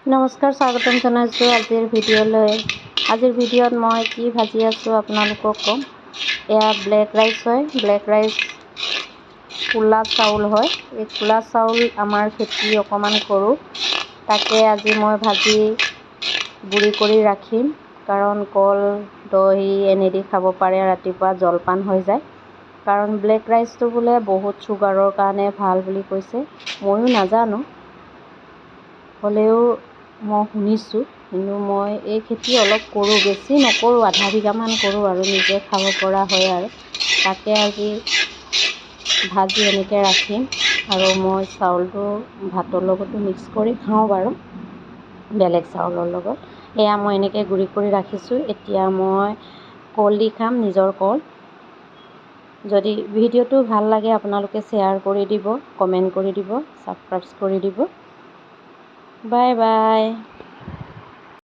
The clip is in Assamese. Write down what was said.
নমস্কাৰ, স্বাগতম জনাইছোঁ আজিৰ ভিডিঅ'লৈ। আজিৰ ভিডিঅ'ত মই কি ভাজি আছোঁ আপোনালোকক ক'ম। এয়া ব্লেক ৰাইচ হয়। ব্লেক ৰাইচ ক'লা চাউল হয়। এই ক'লা চাউল আমাৰ খেতি অকণমান কৰোঁ, তাকে আজি মই ভাজি গুড়ি কৰি ৰাখিম। কাৰণ কল, দহি এনেদি খাব পাৰে, ৰাতিপুৱা জলপান হৈ যায়। কাৰণ ব্লেক ৰাইচটো বোলে বহুত চুগাৰৰ কাৰণে ভাল বুলি কৈছে। ময়ো নাজানো, হ'লেও মই শুনিছোঁ। কিন্তু মই এই খেতি অলপ কৰোঁ, বেছি নকৰোঁ, আধা বিঘামান কৰোঁ আৰু নিজে খাব পৰা হয় আৰু তাকে আজি ভাজি এনেকৈ ৰাখিম। আৰু মই চাউলটো ভাতৰ লগতো মিক্স কৰি খাওঁ বাৰু, বেলেগ চাউলৰ লগত। এয়া মই এনেকৈ গুড়ি কৰি ৰাখিছোঁ। এতিয়া মই কল দি খাম, নিজৰ কল। যদি ভিডিঅ'টো ভাল লাগে আপোনালোকে শ্বেয়াৰ কৰি দিব, কমেণ্ট কৰি দিব, ছাবস্ক্ৰাইব কৰি দিব। Bye bye.